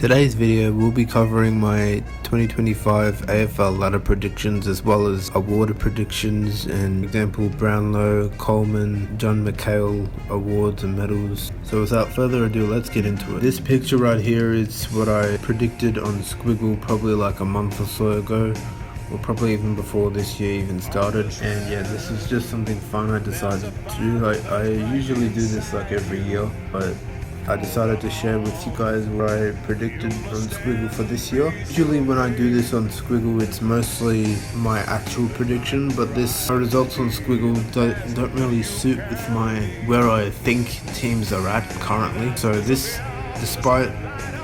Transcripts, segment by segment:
Today's video will be covering my 2025 AFL ladder predictions as well as award predictions and example Brownlow, Coleman, John McHale awards and medals. So without further ado, let's get into it. This picture right here is what I predicted on Squiggle probably like a month or so ago, or probably even before this year even started. And yeah, this is just something fun I decided to do. I usually do this like every year, but I decided to share with you guys what I predicted on Squiggle for this year. Usually when I do this on Squiggle, it's mostly my actual prediction, but my results on Squiggle don't really suit with where I think teams are at currently. So this, despite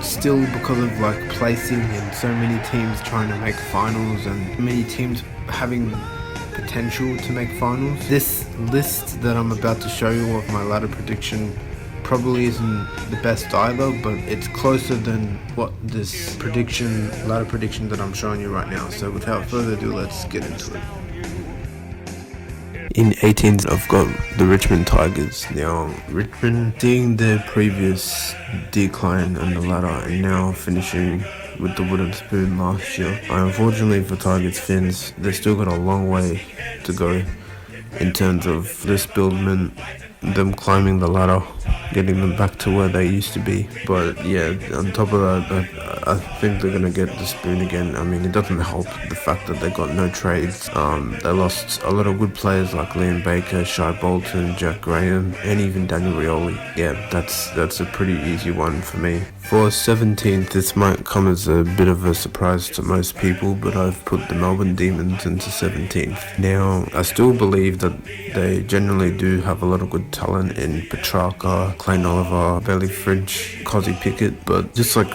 still because of like placing and so many teams trying to make finals and many teams having potential to make finals, this list that I'm about to show you of my ladder prediction probably isn't the best either, but it's closer than what this ladder prediction that I'm showing you right now. So without further ado, let's get into it. In 18th, I've got the Richmond Tigers. Now, Richmond, seeing their previous decline on the ladder and now finishing with the wooden spoon last year, unfortunately for Tigers fans, they've still got a long way to go in terms of this buildment, them climbing the ladder, getting them back to where they used to be. But yeah, on top of that, I think they're gonna get the spoon again. I mean, it doesn't help the fact that they got no trades. They lost a lot of good players like Liam Baker, Shai Bolton, Jack Graham, and even Daniel Rioli. Yeah, that's a pretty easy one for me. For 17th, this might come as a bit of a surprise to most people, but I've put the Melbourne Demons into 17th. Now, I still believe that they generally do have a lot of good talent in Petrarca, Clayton Oliver, Bailey Fridge, Cozzy Pickett, but just like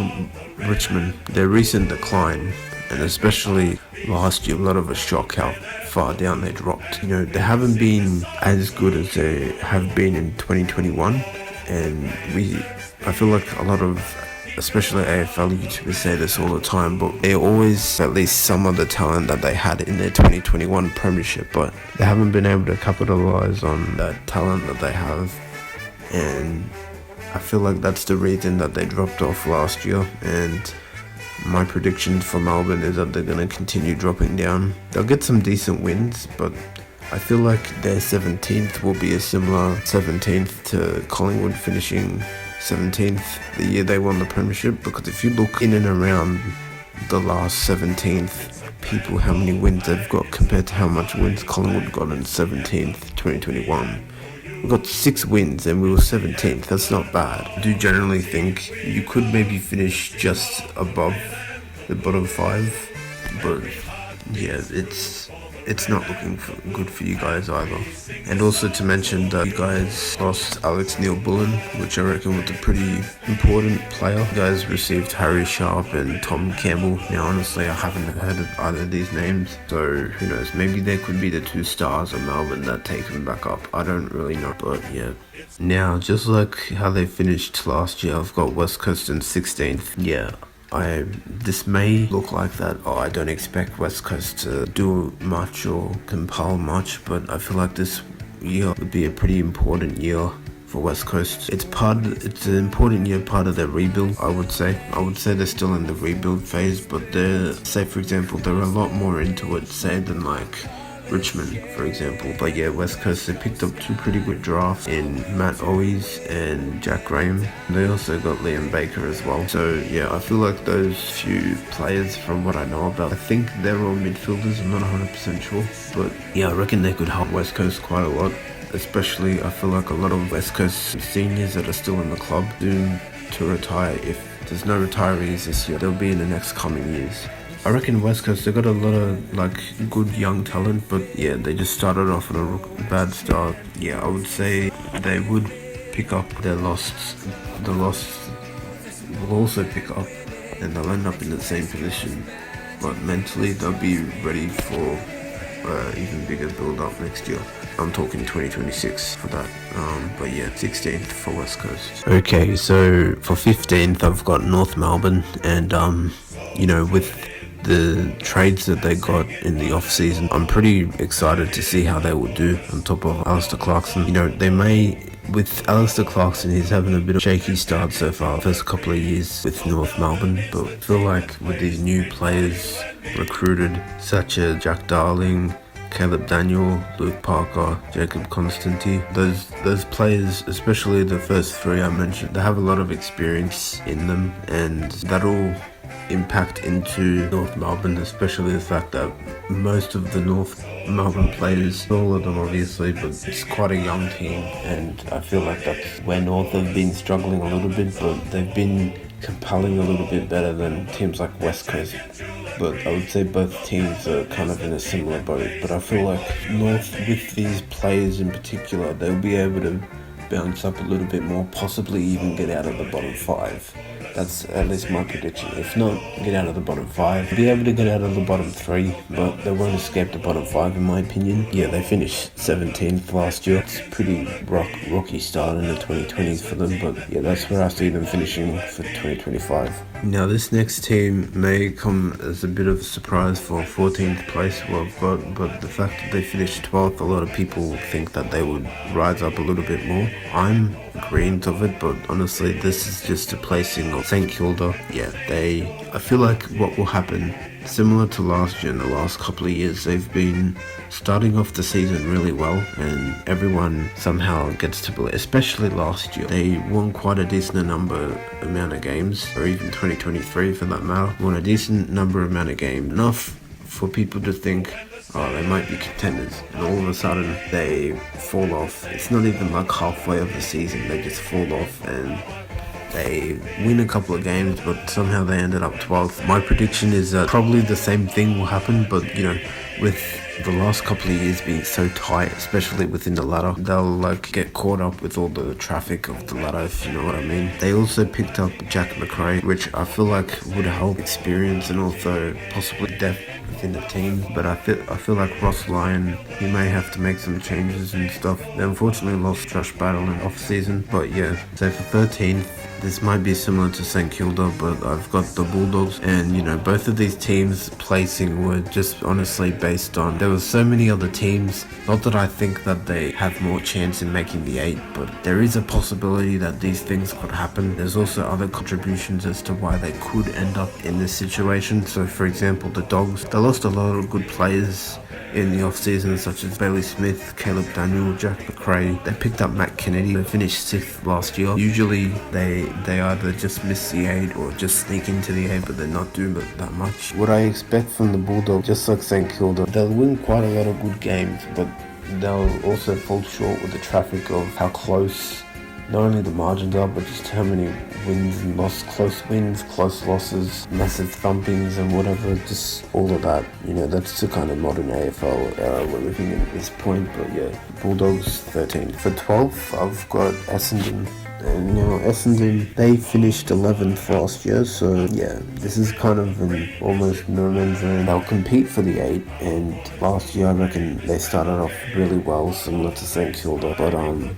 Richmond, their recent decline, and especially last year, a lot of a shock how far down they dropped. You know, they haven't been as good as they have been in 2021, and I feel like a lot of, especially AFL YouTubers say this all the time, but they always at least some of the talent that they had in their 2021 premiership, but they haven't been able to capitalise on that talent that they have, and I feel like that's the reason that they dropped off last year. And my prediction for Melbourne is that they're going to continue dropping down. They'll get some decent wins, but I feel like their 17th will be a similar 17th to Collingwood finishing 17th the year they won the premiership, because if you look in and around the last 17th people, how many wins they've got compared to how much wins Collingwood got in 17th 2021. We got 6 wins and we were 17th. That's not bad. I do generally think you could maybe finish just above the bottom 5, but yeah, it's not looking good for you guys either. And also to mention that you guys lost Alex Neil-Bullen, which I reckon was a pretty important player. You guys received Harry Sharp and Tom Campbell. Now honestly, I haven't heard of either of these names, so who knows, maybe there could be the 2 stars of Melbourne that take them back up. I don't really know, but yeah. Now, just like how they finished last year, I've got West Coast in 16th. Yeah, this may look like that, I don't expect West Coast to do much or compile much, but I feel like this year would be a pretty important year for West Coast. It's an important year, part of their rebuild, I would say. They're still in the rebuild phase, but say for example, they're a lot more into it, say, than like Richmond, for example. But yeah, West Coast, they picked up 2 pretty good drafts in Matt Owies and Jack Graham. They also got Liam Baker as well. So yeah, I feel like those few players, from what I know about, I think they're all midfielders, I'm not 100% sure. But yeah, I reckon they could help West Coast quite a lot. Especially, I feel like a lot of West Coast seniors that are still in the club soon to retire. If there's no retirees this year, they'll be in the next coming years. I reckon West Coast, they got a lot of like good young talent, but yeah, they just started off on a bad start. Yeah, I would say they would pick up their loss. The loss will also pick up, and they'll end up in the same position. But mentally, they'll be ready for even bigger build-up next year. I'm talking 2026 for that. But yeah, 16th for West Coast. Okay, so for 15th, I've got North Melbourne, and you know, with the trades that they got in the off season, I'm pretty excited to see how they will do on top of Alistair Clarkson. You know, they may with Alistair Clarkson, he's having a bit of shaky start so far, first couple of years with North Melbourne, but I feel like with these new players recruited, such as Jack Darling, Caleb Daniel, Luke Parker, Jacob Constantine, those players, especially the first three I mentioned, they have a lot of experience in them, and that'll impact into North Melbourne, especially the fact that most of the North Melbourne players, all of them obviously, but it's quite a young team, and I feel like that's where North have been struggling a little bit, but they've been compelling a little bit better than teams like West Coast. But I would say both teams are kind of in a similar boat. But I feel like North, with these players in particular, they'll be able to bounce up a little bit more, possibly even get out of the bottom five. That's at least my prediction. If not, get out of the bottom five. Be able to get out of the bottom three, but they won't escape the bottom five in my opinion. Yeah, they finished 17th last year. It's a pretty rocky start in the 2020s for them, but yeah, that's where I see them finishing for 2025. Now this next team may come as a bit of a surprise for 14th place, but the fact that they finished 12th, a lot of people think that they would rise up a little bit more. I'm agreeing of it, but honestly this is just a placing of St Kilda. Yeah, I feel like what will happen, similar to last year, in the last couple of years, they've been starting off the season really well, and everyone somehow gets to believe, especially last year. They won quite a decent amount of games, or even 2023 for that matter, won a decent amount of games, enough for people to think, oh, they might be contenders, and all of a sudden they fall off. It's not even like halfway of the season, they just fall off and they win a couple of games, but somehow they ended up 12th. My prediction is that probably the same thing will happen, but with the last couple of years being so tight, especially within the ladder, they'll get caught up with all the traffic of the ladder, if you know what I mean. They also picked up Jack McRae, which I feel like would help experience and also possibly depth within the team, but I feel like Ross Lyon, he may have to make some changes and stuff. They unfortunately lost Josh Battle in off season, but yeah, so for 13th, this might be similar to St Kilda, but I've got the Bulldogs, and both of these teams placing were just honestly based on, there were so many other teams, not that I think that they have more chance in making the 8, but there is a possibility that these things could happen. There's also other contributions as to why they could end up in this situation. So for example, the Dogs, they lost a lot of good players in the off-season, such as Bailey Smith, Caleb Daniel, Jack McRae. They picked up Matt Kennedy. They finished 6th last year. Usually they either just miss the 8 or just sneak into the 8, but they're not doing that much. What I expect from the Bulldogs, just like St Kilda, they'll win quite a lot of good games, but they'll also fall short with the traffic of how close not only the margins are, but just how many wins and close wins, close losses, massive thumpings and whatever, just all of that. That's the kind of modern AFL era we're living in at this point. But yeah, Bulldogs 13. For 12th, I've got Essendon. And Essendon, they finished 11th last year, so yeah, this is kind of an almost no man's land. They'll compete for the 8, and last year I reckon they started off really well, similar to St Kilda, but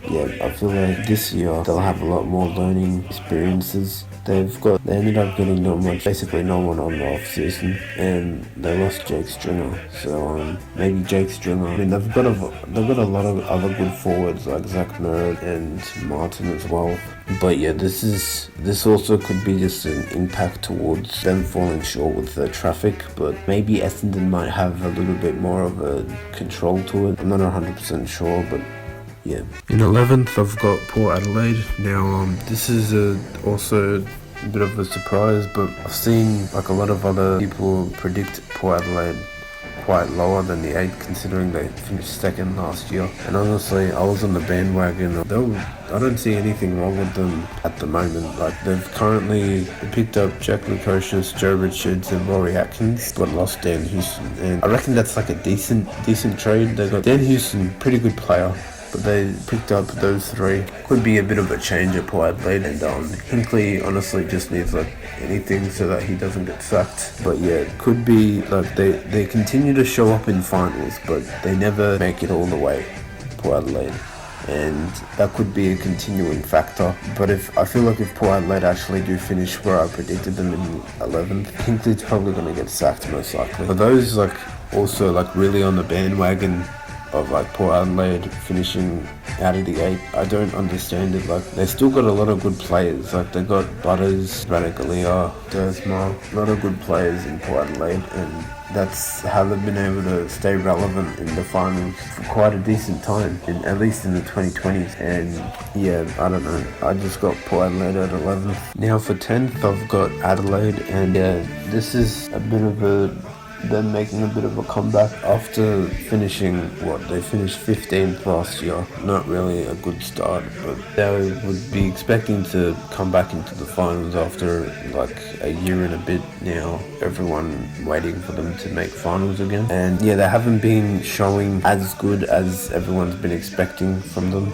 yeah, I feel like this year they'll have a lot more learning experiences. They ended up getting basically no one on the off season, and they lost Jake Stringer. So maybe Jake Stringer. I mean, they've got a lot of other good forwards like Zach Merritt and Martin as well. But yeah, this also could be just an impact towards them falling short with the traffic. But maybe Essendon might have a little bit more of a control to it. I'm not 100% sure, but yeah. In 11th, I've got Port Adelaide. Now, this is also a bit of a surprise, but I've seen a lot of other people predict Port Adelaide quite lower than the 8, considering they finished 2nd last year. And honestly, I was on the bandwagon. I don't see anything wrong with them at the moment. They picked up Jack Lukosius, Joe Richards and Rory Atkins, but lost Dan Houston. And I reckon that's a decent trade. They got Dan Houston, pretty good player, but they picked up those 3. Could be a bit of a change at Port Adelaide, and Hinkley honestly just needs anything so that he doesn't get sacked. But yeah, it could be they continue to show up in finals, but they never make it all the way, Port Adelaide. And that could be a continuing factor. But I feel like if Port Adelaide actually do finish where I predicted them in 11th, Hinkley's probably going to get sacked most likely. For those also really on the bandwagon of like Port Adelaide finishing out of the 8. I don't understand it. Like, they still got a lot of good players. Like, they got Butters, Radagalia, Dersma, a lot of good players in Port Adelaide, and that's how they've been able to stay relevant in the finals for quite a decent time, at least in the 2020s. And yeah, I don't know. I just got Port Adelaide at 11th. Now for 10th, I've got Adelaide, and this is a bit of them making a bit of a comeback after finishing they finished 15th last year. Not really a good start, but they would be expecting to come back into the finals after like a year and a bit now. Everyone waiting for them to make finals again, and yeah, they haven't been showing as good as everyone's been expecting from them.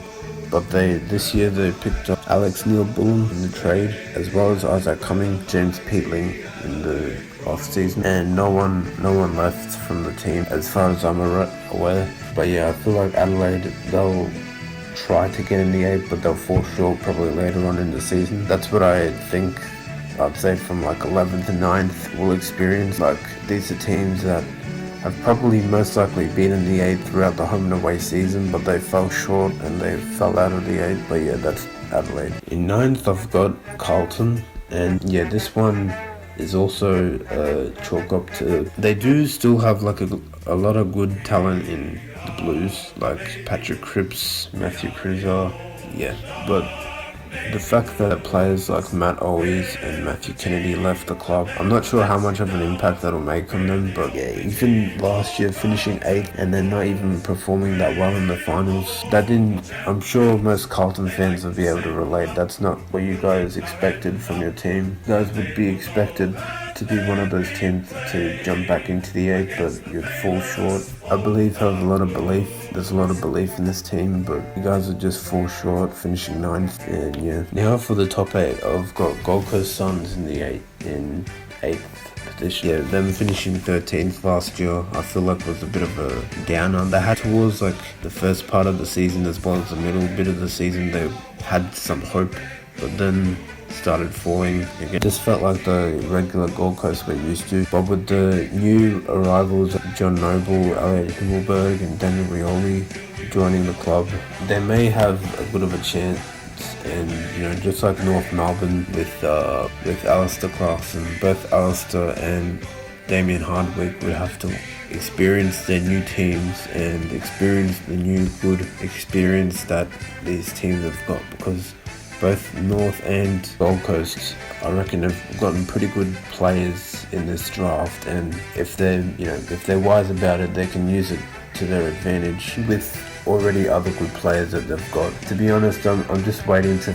But this year they picked up Alex Neil-Bullen in the trade, as well as Isaac Cumming, James Peatling in the off season, and no one left from the team as far as I'm aware. But yeah, I feel like Adelaide, they'll try to get in the 8, but they'll fall short probably later on in the season. That's what I think. I'd say from like 11th and 9th we'll experience. Like, these are teams that have probably most likely been in the 8 throughout the home and away season, but they fell short and they fell out of the 8. But yeah, that's Adelaide. In 9th I've got Carlton, and yeah, this one is also chalk up to. They do still have like a lot of good talent in the Blues, like Patrick Cripps, Matthew Cruiser, yeah, but the fact that players like Matt Owens and Matthew Kennedy left the club, I'm not sure how much of an impact that'll make on them. But yeah, even last year finishing 8th and then not even performing that well in the finals, I'm sure most Carlton fans will be able to relate. That's not what you guys expected from your team. You guys would be expected to be one of those teams to jump back into the 8, but you'd fall short. I believe have a lot of belief. There's a lot of belief in this team, but you guys would just fall short, finishing 9th. And yeah, now for the top 8, I've got Gold Coast Suns in the 8th position. Yeah, them finishing 13th last year, I feel like was a bit of a downer. They had towards like the first part of the season as well as the middle bit of the season, they had some hope, but then started falling again. Just felt like the regular Gold Coast we're used to. But with the new arrivals, John Noble, Elliot Himmelberg and Daniel Rioli joining the club, they may have a bit of a chance. And you know, just like North Melbourne with Alistair Clarkson, both Alistair and Damien Hardwick would have to experience their new teams and experience the new good experience that these teams have got, because both North and Gold Coast, I reckon, have gotten pretty good players in this draft, and if they're wise about it, they can use it to their advantage with already other good players that they've got. To be honest, I'm just waiting to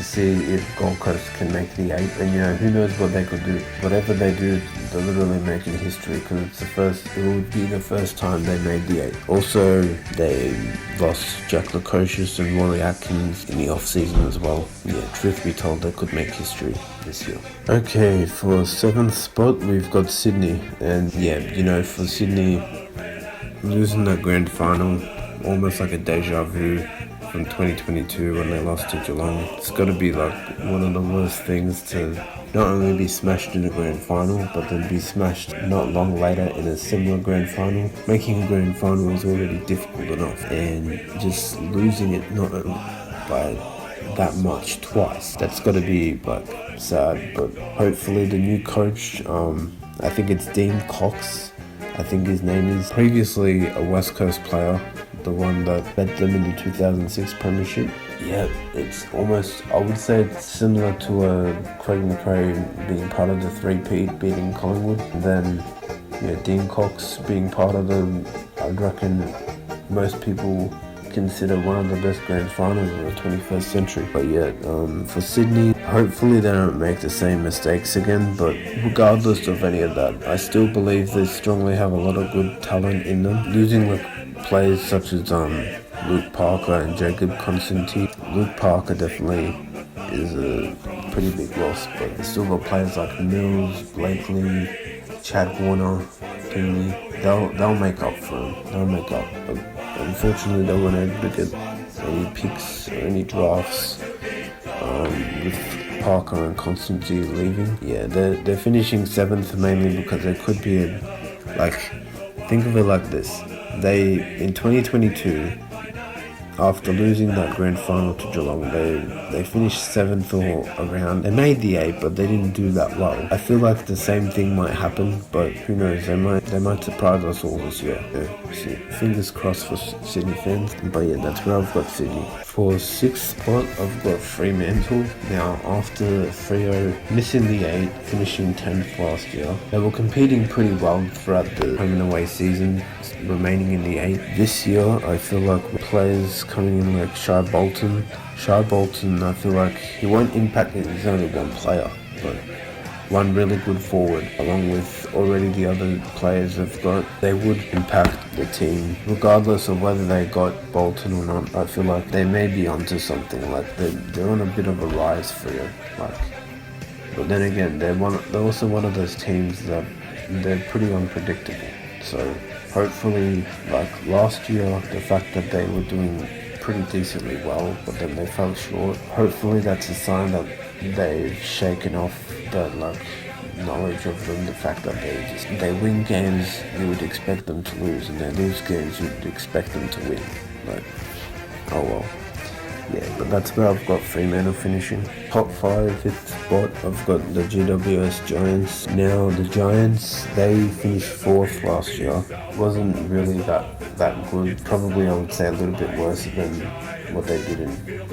see if Gold Coast can make the 8, and you know, who knows what they could do. Whatever they do, they're literally making history, because it would be the first time they made the 8. Also, they lost Jack Lukosius and Wally Atkins in the off season as well. Yeah, truth be told, they could make history this year. Okay, for 7th spot we've got Sydney, and yeah, you know, for Sydney, losing that grand final, almost like a deja vu from 2022 when they lost to Geelong. It's got to be like one of the worst things to not only be smashed in a grand final, but then be smashed not long later in a similar grand final. Making a grand final is already difficult enough, and just losing it not by that much twice, that's got to be like sad. But hopefully the new coach, I think it's Dean Cox, I think his name is, previously a West Coast player, the one that led them in the 2006 premiership. Yeah, it's almost, I would say it's similar to Craig McRae being part of the 3-peat, beating Collingwood. And then Dean Cox being part of them, I'd reckon most people consider one of the best grand finals of the 21st century. But yeah, for Sydney, hopefully they don't make the same mistakes again, but regardless of any of that, I still believe they strongly have a lot of good talent in them. Losing players such as Luke Parker and Jacob Constantine. Luke Parker definitely is a pretty big loss, but they still got players like Mills, Blakely, Chad Warner, Finley. They'll make up for them. They'll make up. But unfortunately, they weren't able to get any picks or any drafts with Parker and Constantine leaving. Yeah, they're finishing 7th mainly because they could be think of it like this. in 2022, after losing that grand final to Geelong, they finished 7th or around. They made the 8, but they didn't do that well. I feel like the same thing might happen, but who knows? They might surprise us all this year. So, fingers crossed for Sydney fans. But yeah, that's where I've got Sydney. For 6th spot, I've got Fremantle. Now, after Freo missing the 8, finishing 10th last year, they were competing pretty well throughout the home and away season, remaining in the 8. This year, I feel like players coming in like Shai Bolton, I feel like he won't impact it. He's only one player, but one really good forward, along with already the other players they've got, they would impact the team. Regardless of whether they got Bolton or not, I feel like they may be onto something. Like they're on a bit of a rise for you. But then again, they're also one of those teams that they're pretty unpredictable. So hopefully, like last year, the fact that they were doing pretty decently well, but then they fell short. Hopefully that's a sign that they've shaken off that knowledge of them, the fact that they win games you would expect them to lose, and they lose games you would expect them to win. Oh well. Yeah, but that's where I've got Fremantle finishing. Top 5, 5th spot, I've got the GWS Giants. Now, the Giants, they finished 4th last year. Wasn't really that good. Probably, I would say, a little bit worse than what they did in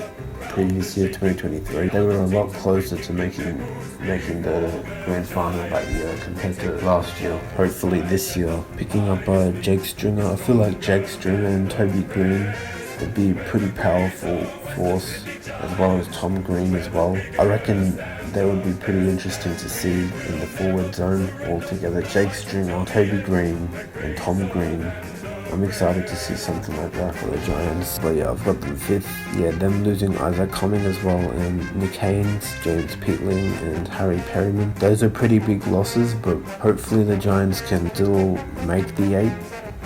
previous year, 2023. They were a lot closer to making the grand final that year compared to last year. Hopefully this year, picking up Jake Stringer. I feel like Jake Stringer and Toby Green would be a pretty powerful force, as well as Tom Green as well. I reckon they would be pretty interesting to see in the forward zone altogether. Jake Stringer, Toby Green and Tom Green. I'm excited to see something like that for the Giants. But yeah, I've got them 5th. Yeah, them losing Isaac Cumming as well, and Nick Haynes, James Peatling and Harry Perryman. Those are pretty big losses, but hopefully the Giants can still make the 8.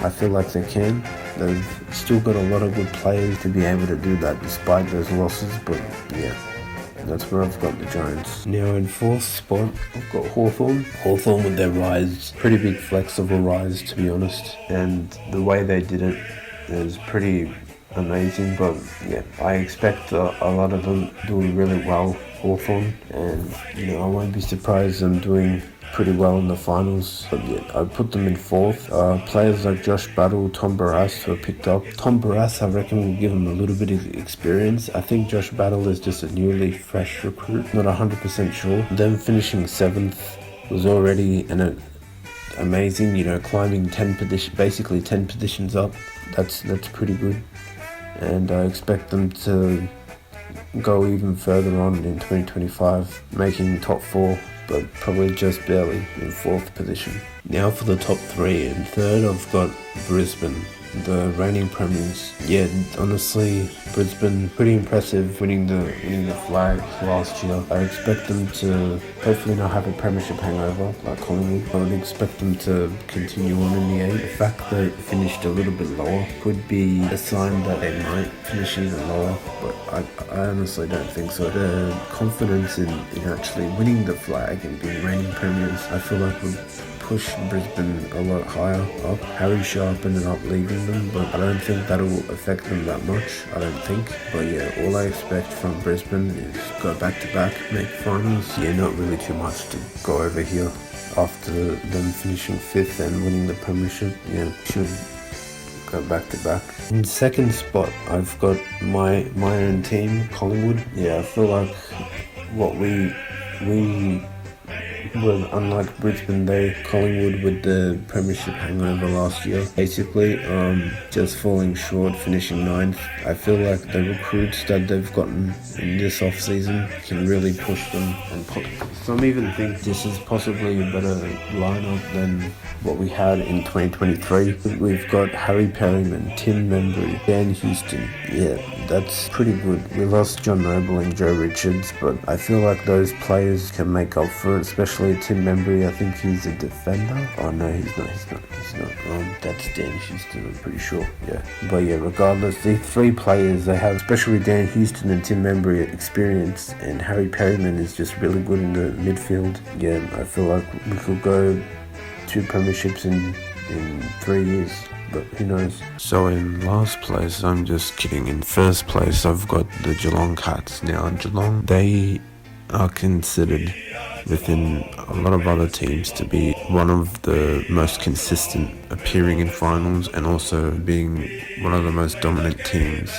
I feel like they can. They've still got a lot of good players to be able to do that despite those losses, but yeah, that's where I've got the Giants. Now in 4th spot, I've got Hawthorn. Hawthorn with their rise, pretty big flex of a rise to be honest, and the way they did it is pretty amazing, but yeah, I expect a lot of them doing really well, Hawthorn, and I won't be surprised them doing pretty well in the finals. But yeah, I put them in 4th. Players like Josh Battle, Tom Barrass who are picked up. Tom Barrass, I reckon, will give him a little bit of experience. I think Josh Battle is just a newly fresh recruit, not 100% sure. Them finishing 7th was already amazing, climbing 10 positions up. That's pretty good, and I expect them to go even further on in 2025, making top 4, but probably just barely in 4th position. Now for the top 3. In 3rd, I've got Brisbane, the reigning premiers. Yeah, honestly, Brisbane pretty impressive, winning the flag last year. I expect them to hopefully not have a premiership hangover like Collingwood. I would expect them to continue on in the 8. The fact that it finished a little bit lower could be a sign that they might finish even lower, but I honestly don't think so. The confidence in actually winning the flag and being reigning premiers, I feel like would push Brisbane a lot higher up. Harry Sharp ended up leaving them, but I don't think that'll affect them that much. I don't think. But yeah, all I expect from Brisbane is go back to back, make finals. Yeah, not really too much to go over here. After them finishing 5th and winning the premiership, yeah, should go back to back. In 2nd spot, I've got my own team, Collingwood. Yeah, I feel like what we well, unlike Brisbane, Collingwood with the premiership hangover last year, basically, just falling short, finishing 9th. I feel like the recruits that they've gotten in this off-season can really push them, and some even think this is possibly a better lineup than what we had in 2023. We've got Harry Perryman, Tim Membry, Dan Houston. Yeah, that's pretty good. We lost John Noble and Joe Richards, but I feel like those players can make up for it, especially Tim Membry. I think he's a defender. Oh no, he's not. That's Dan Houston, I'm pretty sure. Yeah. But yeah, regardless, these 3 players, they have, especially Dan Houston and Tim Membry, experience, and Harry Perryman is just really good in the midfield. Yeah, I feel like we could go 2 premierships in 3 years. but who knows. So in last place, I'm just kidding. In first place, I've got the Geelong Cats. Now, Geelong, they are considered within a lot of other teams to be one of the most consistent appearing in finals and also being one of the most dominant teams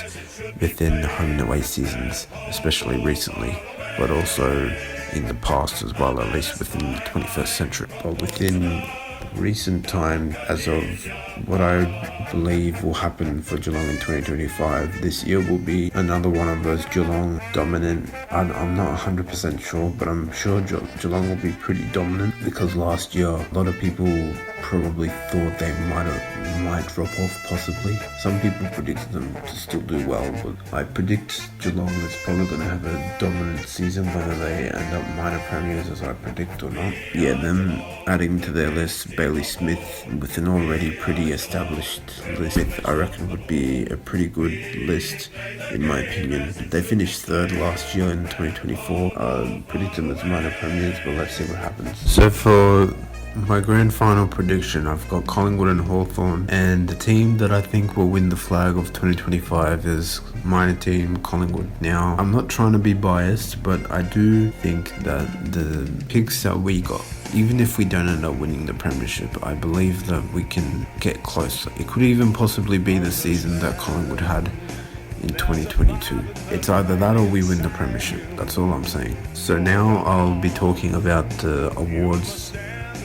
within home and away seasons, especially recently, but also in the past as well, at least within the 21st century. But within recent time, as of what I believe will happen for Geelong in 2025, this year will be another one of those Geelong dominant. I'm not 100% sure, but I'm sure Geelong will be pretty dominant, because last year a lot of people probably thought they might drop off possibly. Some people predicted them to still do well, but I predict Geelong is probably going to have a dominant season, whether they end up minor premiers as I predict or not. Yeah, them adding to their list Bailey Smith with an already pretty established list, I reckon would be a pretty good list in my opinion. They finished third last year in 2024. Predict them as minor premiers, but let's see what happens. So for my grand final prediction, I've got Collingwood and Hawthorn, and the team that I think will win the flag of 2025 is my team, Collingwood. Now, I'm not trying to be biased, but I do think that the picks that we got, even if we don't end up winning the premiership, I believe that we can get close. It could even possibly be the season that Collingwood had in 2022. It's either that or we win the premiership. That's all I'm saying. So now I'll be talking about the awards,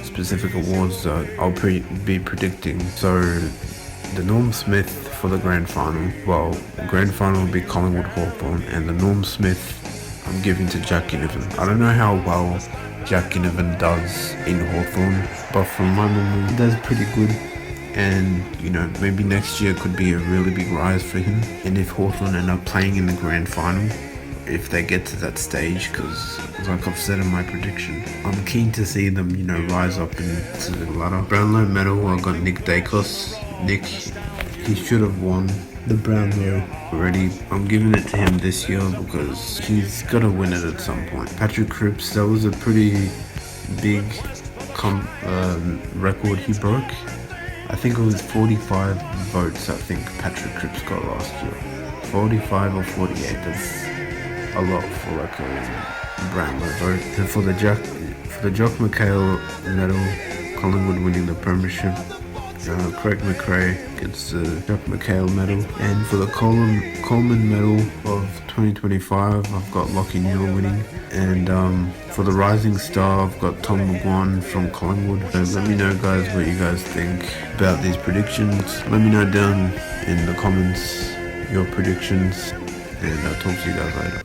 specific awards that I'll be predicting. So the Norm Smith for the grand final. Well, the grand final will be Collingwood Hawthorn, and the Norm Smith I'm giving to Jack Ginnivan. I don't know how well Jack Ginnivan does in Hawthorn, but from my memory, he does pretty good. And, maybe next year could be a really big rise for him. And if Hawthorn end up playing in the grand final, if they get to that stage, because like I've said in my prediction, I'm keen to see them, rise up into the ladder. Brownlow medal, I got Nick Dacos. Nick, he should have won the Brownlow already. I'm giving it to him this year because he's got to win it at some point. Patrick Cripps, that was a pretty big record he broke. I think it was 45 votes, I think Patrick Cripps got last year. 45 or 48, that's a lot for like a Brownlow vote. And for the Jock McHale medal, Collingwood winning the premiership. Craig McRae gets the Jock McHale medal. And for the Coleman medal of 2025, I've got Lachie Neale winning. And for the Rising Star, I've got Tom McGuan from Collingwood. So let me know, guys, what you guys think about these predictions. Let me know down in the comments your predictions, and I'll talk to you guys later.